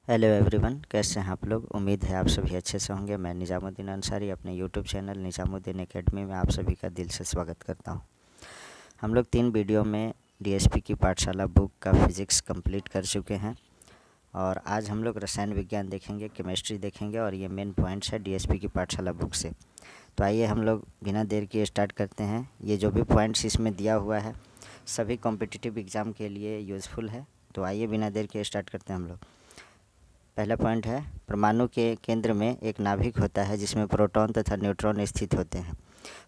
Hello everyone, कैसे हैं आप लोग। उम्मीद है आप सभी अच्छे से होंगे। मैं निज़ामुद्दीन अंसारी अपने यूट्यूब चैनल निज़ामुद्दीन एकेडमी में आप सभी का दिल से स्वागत करता हूं। हम लोग 3 वीडियो में डीएसपी की पाठशाला बुक का फिज़िक्स कंप्लीट कर चुके हैं और आज हम लोग रसायन विज्ञान देखेंगे, केमिस्ट्री देखेंगे और ये मेन पॉइंट्स है डीएसपी की पाठशाला बुक से। तो आइए हम लोग बिना देर किए स्टार्ट करते हैं। ये जो भी पॉइंट्स इसमें दिया हुआ है सभी कॉम्पिटिटिव एग्ज़ाम के लिए यूज़फुल है। तो आइए बिना देर किए स्टार्ट करते हैं हम लोग। पहला पॉइंट है, परमाणु के केंद्र में एक नाभिक होता है जिसमें प्रोटॉन तथा न्यूट्रॉन स्थित होते हैं।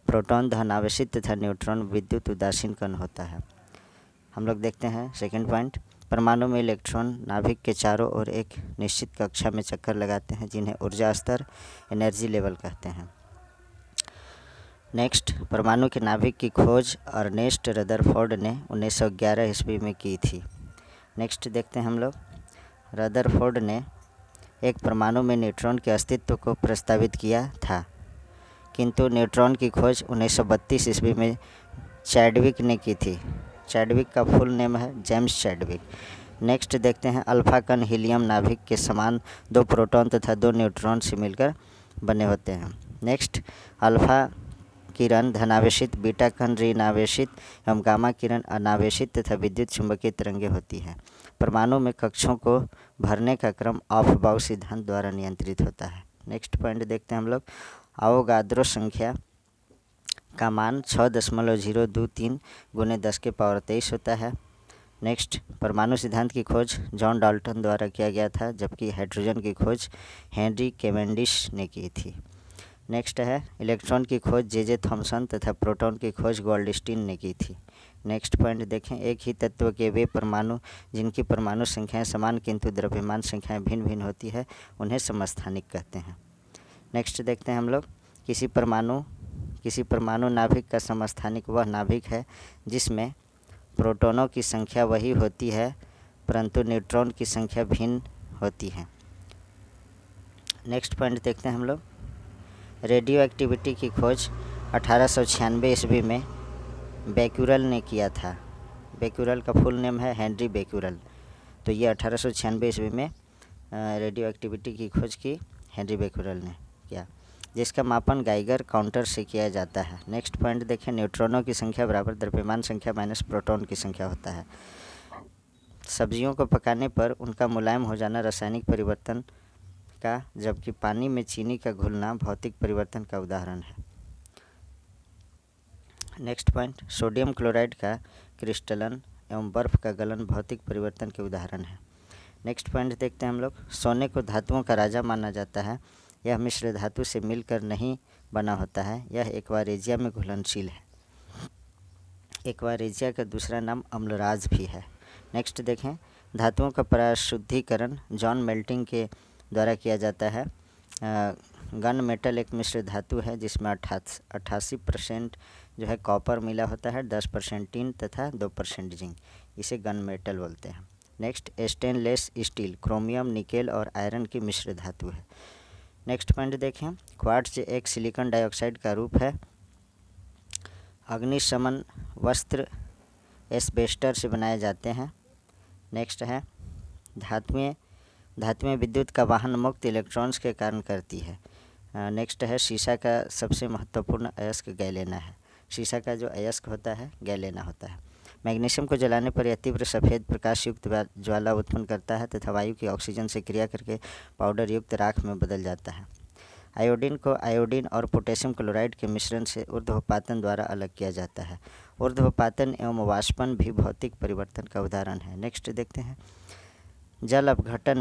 प्रोटॉन धनावेशित तथा न्यूट्रॉन विद्युत उदासीन कण होता है। हम लोग देखते हैं सेकंड पॉइंट, परमाणु में इलेक्ट्रॉन नाभिक के चारों ओर एक निश्चित कक्षा में चक्कर लगाते हैं जिन्हें ऊर्जा स्तर एनर्जी लेवल कहते हैं। नेक्स्ट, परमाणु के नाभिक की खोज अर्नेस्ट रदरफोर्ड ने 1911 ईस्वी में की थी। नेक्स्ट देखते हैं हम लोग, रदरफोर्ड ने एक परमाणु में न्यूट्रॉन के अस्तित्व को प्रस्तावित किया था, किंतु न्यूट्रॉन की खोज 1932 ईस्वी में चैडविक ने की थी। चैडविक का फुल नेम है जेम्स चैडविक। नेक्स्ट देखते हैं, अल्फा कण हीलियम नाभिक के समान 2 प्रोटॉन तथा 2 न्यूट्रॉन से मिलकर बने होते हैं। नेक्स्ट, अल्फा किरण धनावेशित, बीटा कण ऋणावेशित एवं गामा किरण अनावेशित तथा विद्युत चुंबकीय तरंगें होती हैं। परमाणु में कक्षों को भरने का क्रम ऑफ-बाउ सिद्धांत द्वारा नियंत्रित होता है। नेक्स्ट पॉइंट देखते हैं हम लोग, आवोगाद्रो संख्या का मान 6.023 गुने 10⁻23 होता है। नेक्स्ट, परमाणु सिद्धांत की खोज जॉन डाल्टन द्वारा किया गया था जबकि हाइड्रोजन की खोज हेनरी कैवेंडिश ने की थी। नेक्स्ट है, इलेक्ट्रॉन की खोज जे थॉमसन तथा प्रोटॉन की खोज गोल्डस्टीन ने की थी। नेक्स्ट पॉइंट देखें, एक ही तत्व के वे परमाणु जिनकी परमाणु संख्याएं समान किंतु द्रव्यमान संख्याएं भिन्न भिन्न होती है उन्हें समस्थानिक कहते हैं। नेक्स्ट देखते हैं हम लोग, किसी परमाणु नाभिक का समस्थानिक वह नाभिक है जिसमें प्रोटॉनों की संख्या वही होती है परंतु न्यूट्रॉन की संख्या भिन्न होती है। नेक्स्ट पॉइंट देखते हैं हम लोग, रेडियो एक्टिविटी की खोज 1896 ईस्वी में बेक्यूरेल ने किया था। बेक्यूरेल का फुल नेम है हेनरी बेक्यूरेल। तो ये 1896 ईस्वी में रेडियो एक्टिविटी की खोज की हेनरी बेक्यूरेल ने किया, जिसका मापन गाइगर काउंटर से किया जाता है। नेक्स्ट पॉइंट देखें, न्यूट्रॉनों की संख्या बराबर द्रव्यमान संख्या माइनस प्रोटॉन की संख्या होता है। सब्जियों को पकाने पर उनका मुलायम हो जाना रासायनिक परिवर्तन का, जबकि पानी में चीनी का घुलना भौतिक परिवर्तन का उदाहरण है। नेक्स्ट पॉइंट, सोडियम क्लोराइड का क्रिस्टलन एवं बर्फ़ का गलन भौतिक परिवर्तन के उदाहरण है। नेक्स्ट पॉइंट देखते हैं हम लोग, सोने को धातुओं का राजा माना जाता है। यह मिश्र धातु से मिलकर नहीं बना होता है, यह एक्वारेजिया में घुलनशील है। एक्वारेजिया का दूसरा नाम अम्लराज भी है। नेक्स्ट देखें, धातुओं का पराशुद्धीकरण जॉन मेल्टिंग के द्वारा किया जाता है। गन मेटल एक मिश्र धातु है जिसमें 88% जो है कॉपर मिला होता है, 10% टिन तथा 2% जिंक। इसे गन मेटल बोलते हैं। Next, stainless steel chromium, nickel और आयरन की मिश्र धातु है। नेक्स्ट पॉइंट देखें, क्वार्ट्ज एक सिलिकॉन डाइऑक्साइड का रूप है। अग्निशमन वस्त्र एस्बेस्टर से बनाए जाते हैं। नेक्स्ट है, धातुएं विद्युत का वाहन मुक्त इलेक्ट्रॉन्स के कारण करती है। नेक्स्ट है, शीशा का सबसे महत्वपूर्ण अयस्क गैलेना है। शीशा का जो अयस्क होता है गैलेना होता है। मैग्नीशियम को जलाने पर यह तीव्र सफ़ेद प्रकाश युक्त ज्वाला उत्पन्न करता है तथा वायु की ऑक्सीजन से क्रिया करके पाउडर युक्त राख में बदल जाता है। आयोडीन को आयोडीन और पोटेशियम क्लोराइड के मिश्रण से ऊर्ध्वपातन द्वारा अलग किया जाता है। ऊर्ध्वपातन एवं वाष्पन भी भौतिक परिवर्तन का उदाहरण है। नेक्स्ट देखते हैं, जल अपघटन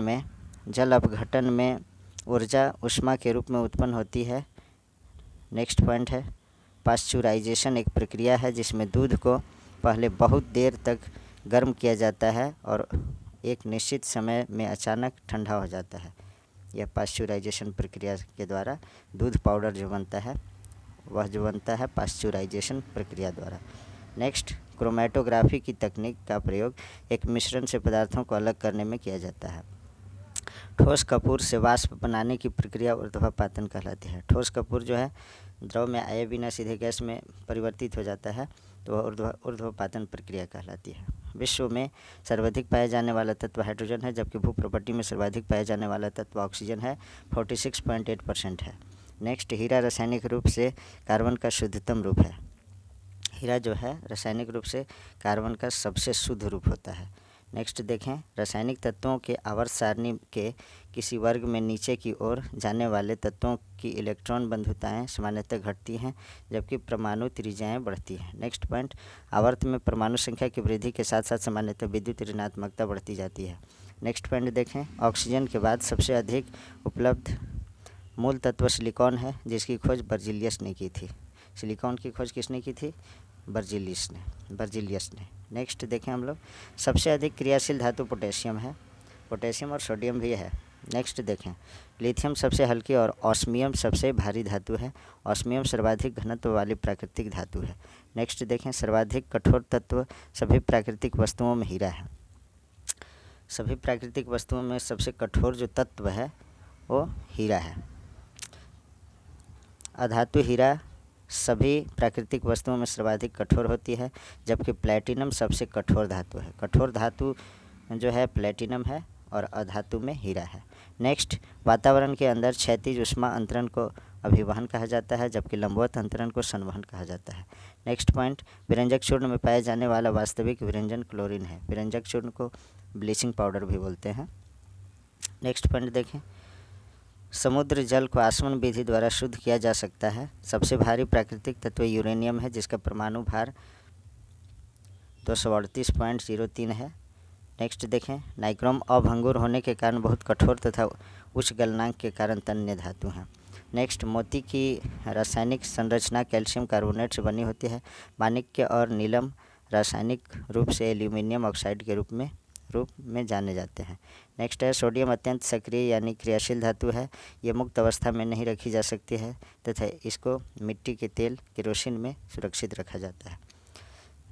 में ऊर्जा ऊष्मा के रूप में उत्पन्न होती है। नेक्स्ट पॉइंट है, पाश्चुराइजेशन एक प्रक्रिया है जिसमें दूध को पहले बहुत देर तक गर्म किया जाता है और एक निश्चित समय में अचानक ठंडा हो जाता है। यह पाश्चुराइजेशन प्रक्रिया के द्वारा दूध पाउडर जो बनता है वह जो बनता है पाश्चुराइजेशन प्रक्रिया द्वारा। नेक्स्ट, क्रोमेटोग्राफी की तकनीक का प्रयोग एक मिश्रण से पदार्थों को अलग करने में किया जाता है। ठोस कपूर से वाष्प बनाने की प्रक्रिया ऊर्ध्वपातन कहलाती है। ठोस कपूर जो है द्रव में आए बिना सीधे गैस में परिवर्तित हो जाता है तो वह ऊर्ध्वपातन प्रक्रिया कहलाती है। विश्व में सर्वाधिक पाया जाने वाला तत्व हाइड्रोजन है, जबकि भू प्रॉपर्टी में सर्वाधिक पाया जाने वाला तत्व ऑक्सीजन है, 46.8% है। नेक्स्ट, हीरा रासायनिक रूप से कार्बन का शुद्धतम रूप है। हीरा जो है रासायनिक रूप से कार्बन का सबसे शुद्ध रूप होता है। नेक्स्ट देखें, रासायनिक तत्वों के आवर्त सारणी के किसी वर्ग में नीचे की ओर जाने वाले तत्वों की इलेक्ट्रॉन बंधुताएं सामान्यतः घटती हैं, जबकि परमाणु त्रिज्याएं बढ़ती हैं। नेक्स्ट पॉइंट, आवर्त में परमाणु संख्या की वृद्धि के साथ साथ सामान्यतः विद्युत ऋणात्मकता बढ़ती जाती है। नेक्स्ट पॉइंट देखें, ऑक्सीजन के बाद सबसे अधिक उपलब्ध मूल तत्व सिलिकॉन है, जिसकी खोज बर्जिलियस ने की थी। सिलिकॉन की खोज किसने की थी? बर्जिलियस ने। नेक्स्ट देखें हम लोग, सबसे अधिक क्रियाशील धातु पोटेशियम है। पोटेशियम और सोडियम भी है। नेक्स्ट देखें, लिथियम सबसे हल्की और ऑस्मियम सबसे भारी धातु है। ऑस्मियम सर्वाधिक घनत्व वाली प्राकृतिक धातु है। नेक्स्ट देखें, सर्वाधिक कठोर तत्व सभी प्राकृतिक वस्तुओं में हीरा है। सभी प्राकृतिक वस्तुओं में सबसे कठोर जो तत्व है वो हीरा है। अधातु हीरा सभी प्राकृतिक वस्तुओं में सर्वाधिक कठोर होती है, जबकि प्लैटिनम सबसे कठोर धातु है। कठोर धातु जो है प्लैटिनम है और अधातु में हीरा है। नेक्स्ट, वातावरण के अंदर क्षैतिज ऊष्मा अंतरण को अभिवहन कहा जाता है, जबकि लंबवत अंतरण को संवहन कहा जाता है। नेक्स्ट पॉइंट, विरंजक चूर्ण में पाया जाने वाला वास्तविक विरंजन क्लोरीन है। विरंजक चूर्ण को ब्लीचिंग पाउडर भी बोलते हैं। नेक्स्ट पॉइंट देखें, समुद्र जल को आसवन विधि द्वारा शुद्ध किया जा सकता है। सबसे भारी प्राकृतिक तत्व यूरेनियम है, जिसका परमाणु भार 238.03 है। नेक्स्ट देखें, नाइक्रोम अभंगुर होने के कारण बहुत कठोर तथा उच्च गलनांक के कारण तन्य धातु हैं। नेक्स्ट, मोती की रासायनिक संरचना कैल्शियम कार्बोनेट से बनी होती है। माणिक्य और नीलम रासायनिक रूप से एल्यूमिनियम ऑक्साइड के रूप में जाने जाते हैं। नेक्स्ट है, सोडियम अत्यंत सक्रिय यानी क्रियाशील धातु है। ये मुक्त अवस्था में नहीं रखी जा सकती है तथा इसको मिट्टी के तेल केरोसिन में सुरक्षित रखा जाता है।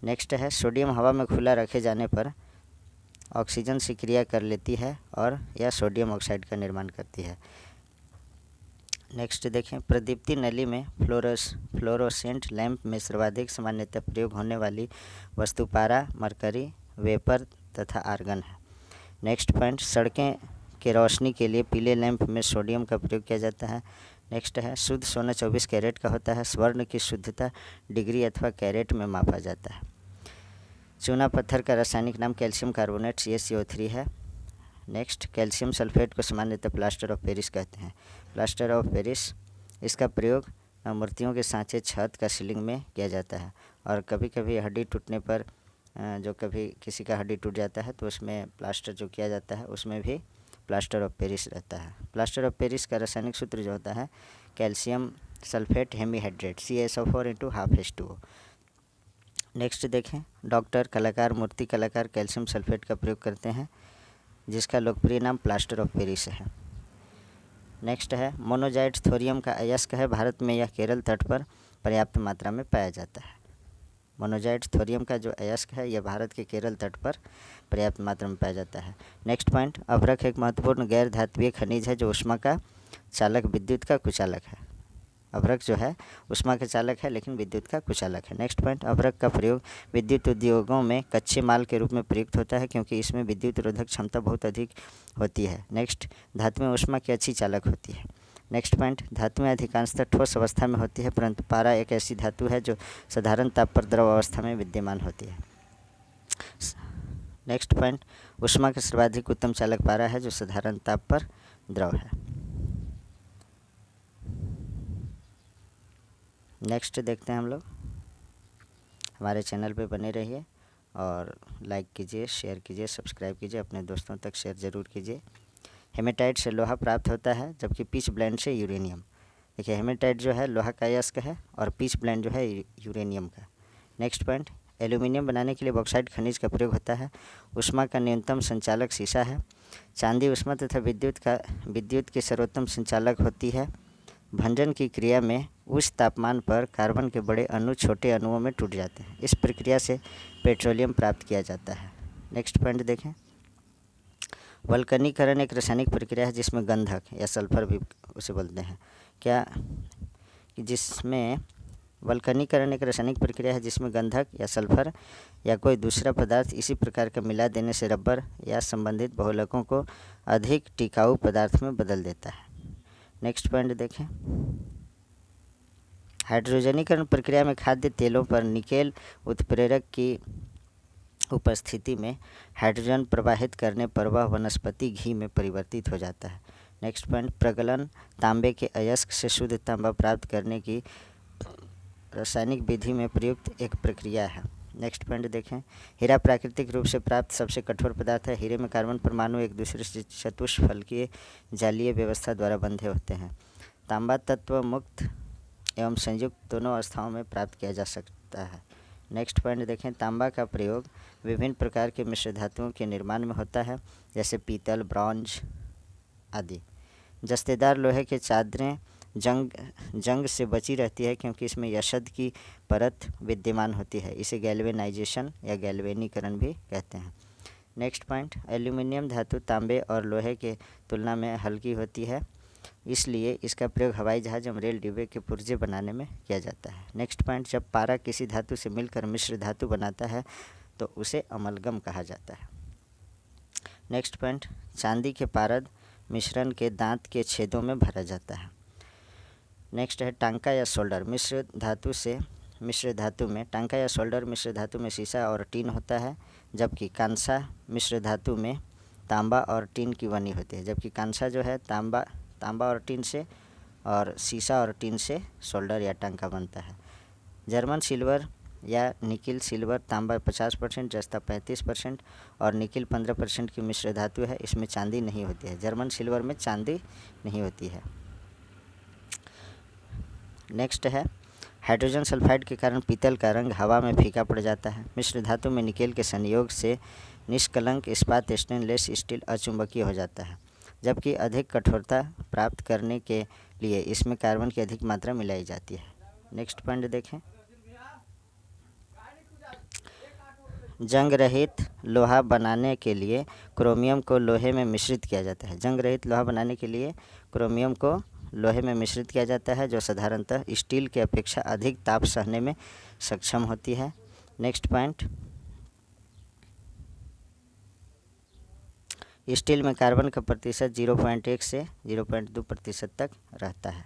नेक्स्ट है, सोडियम हवा में खुला रखे जाने पर ऑक्सीजन से क्रिया कर लेती है और यह सोडियम ऑक्साइड का निर्माण करती है। नेक्स्ट देखें, प्रदीप्ति नली में फ्लोरोसेंट लैंप में सर्वाधिक सामान्यतः प्रयोग होने वाली वस्तु पारा, मरकरी, वेपर तथा आर्गन है। नेक्स्ट पॉइंट, सड़कें के रोशनी के लिए पीले लैंप में सोडियम का प्रयोग किया जाता है। नेक्स्ट है, शुद्ध सोना 24 कैरेट का होता है। स्वर्ण की शुद्धता डिग्री अथवा कैरेट में मापा जाता है। चूना पत्थर का रासायनिक नाम कैल्शियम कार्बोनेट CaCO3 है। नेक्स्ट, कैल्शियम सल्फेट को सामान्यतः प्लास्टर ऑफ पेरिस कहते हैं। प्लास्टर ऑफ पेरिस, इसका प्रयोग मूर्तियों के सांचे, छत का सीलिंग में किया जाता है। और कभी कभी हड्डी टूटने पर जो कभी किसी का हड्डी टूट जाता है तो उसमें प्लास्टर जो किया जाता है उसमें भी प्लास्टर ऑफ पेरिस रहता है। प्लास्टर ऑफ पेरिस का रासायनिक सूत्र जो होता है calcium sulphate hemihydrate CaSO4 × 2H2O। Next देखें, डॉक्टर, कलाकार, मूर्ति कलाकार कैल्शियम सल्फेट का प्रयोग करते हैं, जिसका लोकप्रिय नाम प्लास्टर ऑफ पेरिस है। नेक्स्ट है, मोनोजाइट थोरियम का अयस्क है। भारत में यह केरल तट पर पर्याप्त मात्रा में पाया जाता है। मोनोजाइट थोरियम का जो अयस्क है यह भारत के केरल तट पर पर्याप्त मात्रा में पाया जाता है। नेक्स्ट पॉइंट, अभ्रक एक महत्वपूर्ण गैर धात्विक खनिज है जो ऊष्मा का चालक, विद्युत का कुचालक है। अभ्रक जो है ऊष्मा का चालक है लेकिन विद्युत का कुचालक है। नेक्स्ट पॉइंट, अभ्रक का प्रयोग विद्युत उद्योगों में कच्चे माल के रूप में प्रयुक्त होता है, क्योंकि इसमें विद्युत रोधक क्षमता बहुत अधिक होती है। नेक्स्ट, धातुएं ऊष्मा की अच्छी चालक होती है। नेक्स्ट पॉइंट, धातुएं अधिकांशतः ठोस अवस्था में होती है, परंतु पारा एक ऐसी धातु है जो साधारण ताप पर द्रव अवस्था में विद्यमान होती है। नेक्स्ट पॉइंट, ऊष्मा का सर्वाधिक उत्तम चालक पारा है जो साधारण ताप पर द्रव है। नेक्स्ट देखते हैं हम लोग। हमारे चैनल पे बने रहिए और लाइक कीजिए, शेयर कीजिए, सब्सक्राइब कीजिए, अपने दोस्तों तक शेयर ज़रूर कीजिए। हेमेटाइट से लोहा प्राप्त होता है, जबकि पिच ब्लेंड से यूरेनियम। देखिए, हेमेटाइट जो है लोहा का अयस्क है और पिच ब्लेंड जो है यूरेनियम का। नेक्स्ट पॉइंट, एल्यूमिनियम बनाने के लिए बॉक्साइट खनिज का प्रयोग होता है। ऊष्मा का न्यूनतम संचालक शीशा है। चांदी ऊष्मा तथा विद्युत की सर्वोत्तम संचालक होती है। भंजन की क्रिया में उच्च तापमान पर कार्बन के बड़े अणु छोटे अणुओं में टूट जाते हैं। इस प्रक्रिया से पेट्रोलियम प्राप्त किया जाता है। नेक्स्ट पॉइंट देखें, वल्कनीकरण एक रासायनिक प्रक्रिया है जिसमें गंधक या सल्फर भी उसे बोलते हैं, जिसमें वल्कनीकरण एक रासायनिक प्रक्रिया है जिसमें गंधक या सल्फर या कोई दूसरा पदार्थ इसी प्रकार का मिला देने से रबर या संबंधित बहुलकों को अधिक टिकाऊ पदार्थ में बदल देता है। नेक्स्ट पॉइंट देखें। हाइड्रोजनीकरण प्रक्रिया में खाद्य तेलों पर निकेल उत्प्रेरक की उपस्थिति में हाइड्रोजन प्रवाहित करने पर वह वनस्पति घी में परिवर्तित हो जाता है। Next point. प्रगलन तांबे के अयस्क से शुद्ध तांबा प्राप्त करने की रासायनिक विधि में प्रयुक्त एक प्रक्रिया है। नेक्स्ट पॉइंट देखें। हीरा प्राकृतिक रूप से प्राप्त सबसे कठोर पदार्थ है। हीरे में कार्बन परमाणु एक दूसरे से चतुष्फलकीय जालीय व्यवस्था द्वारा बंधे होते हैं। तांबा तत्व मुक्त एवं संयुक्त दोनों अवस्थाओं में प्राप्त किया जा सकता है। नेक्स्ट पॉइंट देखें। तांबा का प्रयोग विभिन्न प्रकार के मिश्र धातुओं के निर्माण में होता है, जैसे पीतल, ब्रॉन्ज आदि। जस्तेदार लोहे के चादरें जंग से बची रहती है क्योंकि इसमें यशद की परत विद्यमान होती है। इसे गैल्वेनाइजेशन या गैल्वेनीकरण भी कहते हैं। Next point. एल्यूमिनियम धातु तांबे और लोहे के तुलना में हल्की होती है, इसलिए इसका प्रयोग हवाई जहाज एवं रेल डिब्बे के पुर्जे बनाने में किया जाता है। Next point. जब पारा किसी धातु से मिलकर मिश्र धातु बनाता है तो उसे अमलगम कहा जाता है। Next point. चांदी के पारद मिश्रण के दांत के छेदों में भरा जाता है। नेक्स्ट है टांका या सोल्डर। मिश्र धातु में टांका या सोल्डर मिश्र धातु में सीसा और टीन होता है, जबकि कांसा मिश्र धातु में तांबा और टीन की बनी होती है। जबकि कांसा जो है तांबा और टीन से, और सीसा और टीन से सोल्डर या टांका बनता है। जर्मन सिल्वर या निकिल सिल्वर तांबा 50%, जस्ता 35% और निकिल 15% की मिश्र धातु है। इसमें चांदी नहीं होती है। जर्मन सिल्वर में चांदी नहीं होती है। नेक्स्ट है। हाइड्रोजन सल्फाइड के कारण पीतल का रंग हवा में फीका पड़ जाता है। मिश्र धातु में निकेल के संयोग से निष्कलंक इस्पात स्टेनलेस स्टील अचुंबकीय हो जाता है, जबकि अधिक कठोरता प्राप्त करने के लिए इसमें कार्बन की अधिक मात्रा मिलाई जाती है। नेक्स्ट पॉइंट देखें। जंग रहित लोहा बनाने के लिए क्रोमियम को लोहे में मिश्रित किया जाता है। जंग रहित लोहा बनाने के लिए क्रोमियम को लोहे में मिश्रित किया जाता है, जो साधारणतः स्टील के अपेक्षा अधिक ताप सहने में सक्षम होती है। Next point. स्टील में कार्बन का प्रतिशत 0.1 से 0.2% तक रहता है।